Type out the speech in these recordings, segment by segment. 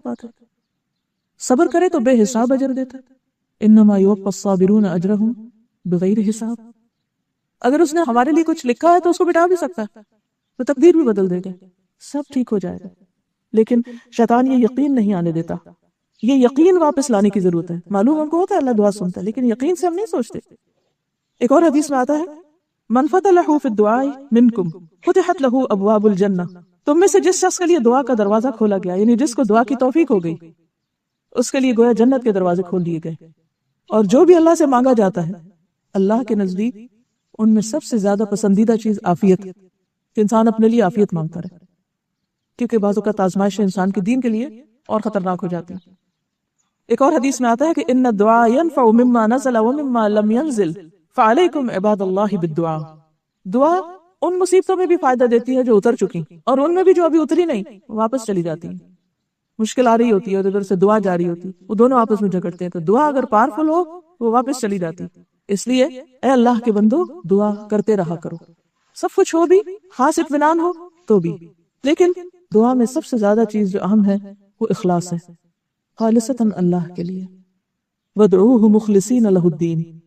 بات ہے. صبر کرے تو بے حساب اجر دیتا ہے. انما یوفی الصابرون اجرہم بغیر حساب. اگر اس نے ہمارے لیے کچھ لکھا ہے تو اس کو مٹا بھی سکتا ہے, تو تقدیر بھی بدل دے گا, سب ٹھیک ہو جائے گا. لیکن شیطان یہ یقین نہیں آنے دیتا. یہ یقین واپس لانے کی ضرورت ہے. معلوم ہم کو ہوتا ہے اللہ دعا سنتا ہے, لیکن یقین سے ہم نہیں سوچتے. ایک اور حدیث میں آتا ہے من فتح لہ فی الدعاء منکم فتحت لہ ابواب الجنہ. تم میں سے جس شخص کے لیے دعا کا دروازہ کھولا گیا, یعنی جس کو دعا کی توفیق ہو گئی, اس کے لیے گویا جنت کے دروازے کھول دیے گئے. اور جو بھی اللہ سے مانگا جاتا ہے اللہ کے نزدیک ان میں سب سے زیادہ پسندیدہ چیز عافیت, کہ انسان اپنے لیے عافیت مانگتا رہے, کیونکہ بعض اوقات آزمائش انسان کے دین کے لیے اور خطرناک ہو جاتی ہے. ایک اور حدیث میں آتا ہے کہ ان الدعاء ينفع مما نزل ومما لم ينزل فعليكم عباد اللہ بالدعاء. دعا ان مصیبتوں میں بھی فائدہ دیتی ہے جو اتر چکی, اور ان میں بھی جو ابھی اتری نہیں واپس چلی جاتی ہیں. مشکل آ رہی ہوتی ہے اور ادھر سے دعا جاری ہوتی ہے, وہ دونوں آپس میں جھگڑتے ہیں, تو دعا اگر پاورفل ہو وہ واپس چلی جاتی. اس لیے اے اللہ کے بندو دعا کرتے رہا کرو, سب کچھ ہو بھی, خاص اطمینان ہو تو بھی, لیکن دعا میں سب سے زیادہ چیز جو اہم ہے وہ اخلاص ہے, خالصتاً اللہ کے لیے. وَادْعُوهُ مُخْلِصِينَ لَهُ الدِّينَ,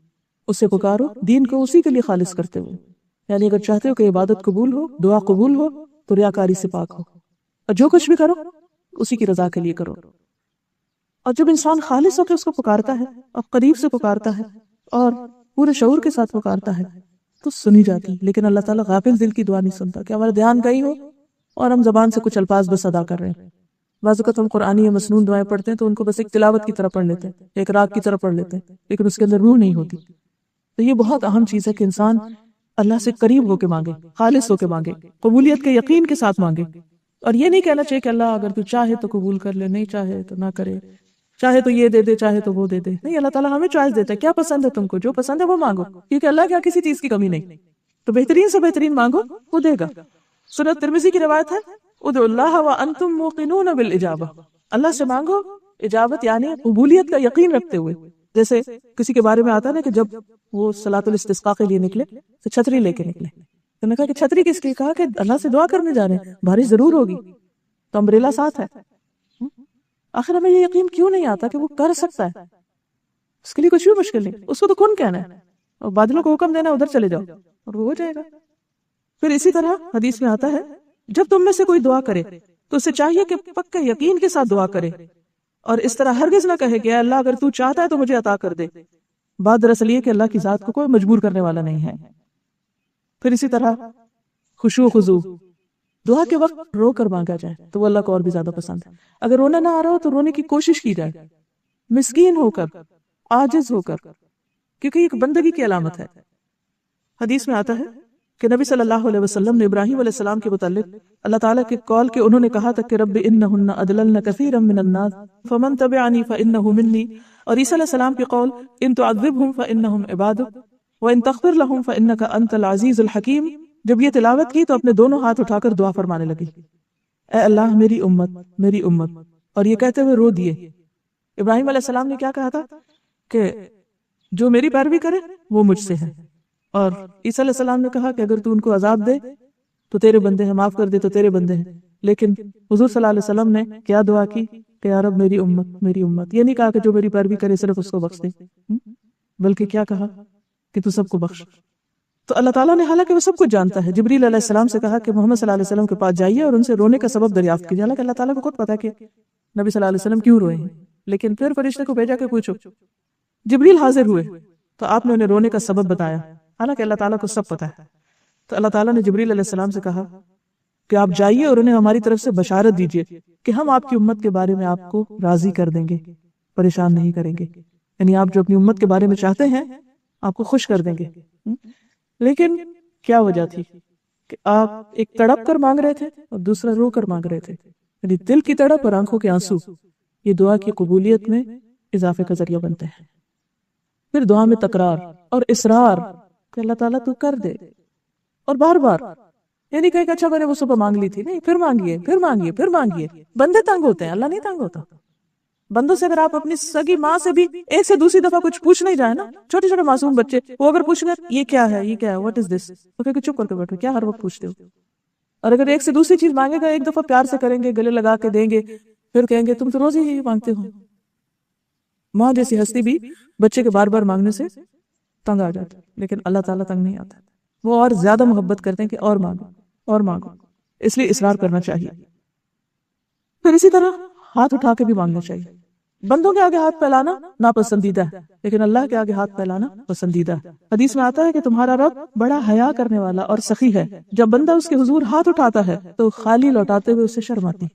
اسے پکارو دین کو اسی کے لیے خالص کرتے ہوئے. یعنی اگر چاہتے ہو کہ عبادت قبول ہو, دعا قبول ہو, تو ریاکاری سے پاک ہو, اور جو کچھ بھی کرو اسی کی رضا کے لیے کرو. اور جب انسان خالص ہو کے اس کو پکارتا ہے اور قریب سے پکارتا ہے اور پورے شعور کے ساتھ پکارتا ہے تو سنی جاتی. لیکن اللہ تعالیٰ غافل دل کی دعا نہیں سنتا, کہ ہمارا دھیان کہیں ہو اور ہم زبان سے کچھ الفاظ بس ادا کر رہے ہیں. بعض اوقات ہم قرآنی یا مسنون دعائیں پڑھتے ہیں تو ان کو بس ایک تلاوت کی طرح پڑھ لیتے ہیں, ایک راگ کی طرح پڑھ لیتے ہیں, لیکن اس کے اندر روح نہیں ہوتی. تو یہ بہت اہم چیز ہے کہ انسان اللہ سے قریب ہو کے مانگے, خالص ہو کے مانگے, قبولیت کے یقین کے ساتھ مانگے. اور یہ نہیں کہنا چاہیے کہ اللہ اگر تو چاہے تو قبول کر لے, نہیں چاہے تو نہ کرے, چاہے تو یہ دے دے چاہے تو وہ دے دے. نہیں, اللہ تعالیٰ ہمیں چوائس دیتا ہے, کیا پسند ہے تم کو, جو پسند ہے وہ مانگو, کیونکہ اللہ کے کسی چیز کی کمی نہیں. تو بہترین سے بہترین مانگو, وہ دے گا. سنن ترمذی کی روایت ہے ادعوا اللہ وانتم موقنون بالاجابہ, اللہ سے مانگو اجابت یعنی قبولیت کا یقین رکھتے ہوئے. جیسے کسی کے بارے میں آتا ہے نا کہ جب وہ صلاۃ الاستسقاء کے لیے نکلے تو چھتری لے کے نکلے. تو نے کہا کہ چھتری کس لیے, کہا کہ اللہ سے دعا کرنے جا رہے ہیں, بارش ضرور ہوگی, تو امبریلا ساتھ ہے. آخر ہمیں یہ یقین کیوں نہیں آتا کہ وہ کر سکتا ہے, اس کے لیے کچھ بھی مشکل نہیں, اس کو تو کن کہنا ہے اور بادلوں کو حکم دینا ادھر چلے جاؤ اور وہ ہو جائے گا. پھر اسی طرح حدیث میں آتا ہے جب تم میں سے کوئی دعا کرے تو اسے چاہیے کہ پکے یقین کے ساتھ دعا کرے, اور اس طرح ہرگز نہ کہے کہ اللہ اگر تو چاہتا ہے تو مجھے عطا کر دے. بات دراصل یہ کہ اللہ کی ذات کو کوئی مجبور کرنے والا نہیں ہے. پھر اسی طرح خشوع و خضوع, دعا کے وقت رو کر مانگا جائے تو وہ اللہ کو اور بھی زیادہ پسند ہے. اگر رونا نہ آ رہا ہو تو رونے کی کوشش کی جائے, مسکین ہو کر, عاجز ہو کر, کیونکہ یہ ایک بندگی کی علامت ہے. حدیث میں آتا ہے کہ نبی صلی اللہ علیہ وسلم نے ابراہیم علیہ السلام کے متعلق اللہ تعالیٰ کے قول کہ انہوں نے کہا تھا کہ رب انہن اضللن کثیرا من الناس فمن تبعنی فانہ منی, اور عیسیٰ علیہ السلام کے قول ان تعذبہم فانہم عبادک وان تغفر لہم فانک انت العزیز الحکیم. جب یہ تلاوت کی تو اپنے دونوں ہاتھ اٹھا کر دعا فرمانے لگی, اے اللہ میری امت میری امت, اور یہ کہتے ہوئے رو دیے. ابراہیم علیہ السلام نے کیا کہا تھا کہ جو میری پیروی کرے وہ مجھ سے ہے, اور عیسیٰ علیہ السلام نے کہا کہ اگر تو ان کو عذاب دے تو تیرے بندے ہیں, معاف کر دے تو تیرے بندے ہیں. لیکن حضور صلی اللہ علیہ وسلم نے کیا دعا کی کہ یا رب میری امت میری امت. یہ نہیں کہا کہ جو میری پیروی کرے صرف اس کو بخش دے, بلکہ کیا کہا کہ تو سب کو بخش. تو اللہ تعالیٰ نے حالانکہ وہ سب کچھ جانتا ہے, جبریل علیہ السلام سے کہا کہ محمد صلی اللہ علیہ وسلم کے پاس جائیے اور ان سے رونے کا سبب دریافت کیجیے. حالانکہ اللہ تعالیٰ کو خود پتا کہ نبی صلی اللہ علیہ وسلم کیوں روئے ہیں, لیکن پھر فرشتے کو بھیجا کہ پوچھو. جبریل حاضر ہوئے تو آپ نے انہیں رونے کا سبب بتایا, حالانکہ اللہ تعالیٰ کو سب پتا ہے. تو اللہ تعالیٰ نے جبریل علیہ السلام سے کہا کہ آپ جائیے اور انہیں ہماری طرف سے بشارت دیجیے کہ ہم آپ کی امت کے بارے میں آپ کو راضی کر دیں گے, پریشان نہیں کریں گے. یعنی آپ جو اپنی امت کے بارے میں چاہتے ہیں آپ کو خوش کر دیں گے. لیکن کیا وجہ تھی کہ آپ ایک تڑپ کر مانگ رہے تھے اور دوسرا رو کر مانگ رہے تھے. یعنی دل کی تڑپ اور آنکھوں کے آنسو یہ دعا کی قبولیت میں اضافے کا ذریعہ بنتے ہیں. پھر دعا میں تکرار اور اصرار کہ اللہ تعالیٰ تو کر دے, اور بار بار. یعنی کہ اچھا میں نے وہ صبح مانگ لی تھی, نہیں, پھر مانگیے پھر مانگیے پھر مانگیے. بندے تنگ ہوتے ہیں, اللہ نہیں تنگ ہوتا. بندوں سے اگر آپ اپنی سگی ماں سے بھی ایک سے دوسری دفعہ کچھ پوچھ نہیں جائے نا, چھوٹے چھوٹے معصوم بچے, وہ اگر پوچھ گئے یہ کیا ہے یہ کیا ہے واٹ از دس, تو کہ چپ کر کے بیٹھو, کیا ہر وقت پوچھتے ہو. اور اگر ایک سے دوسری چیز مانگے گا ایک دفعہ پیار سے کریں گے, گلے لگا کے دیں گے, پھر کہیں گے تم تو روز ہی مانگتے ہو. ماں جیسی ہستی بھی بچے کے بار بار مانگنے سے تنگ آ جاتا ہے، لیکن اللہ تعالیٰ تنگ نہیں آتا، وہ اور زیادہ محبت کرتے ہیں کہ اور مانگو اور مانگو، اس لیے اصرار کرنا چاہیے. پھر اسی طرح ہاتھ اٹھا کے بھی مانگنا چاہیے. بندوں کے آگے ہاتھ پھیلانا ناپسندیدہ ہے، لیکن اللہ کے آگے ہاتھ پھیلانا پسندیدہ ہے. حدیث میں آتا ہے کہ تمہارا رب بڑا حیا کرنے والا اور سخی ہے، جب بندہ اس کے حضور ہاتھ اٹھاتا ہے تو خالی لوٹاتے ہوئے اسے شرم آتی.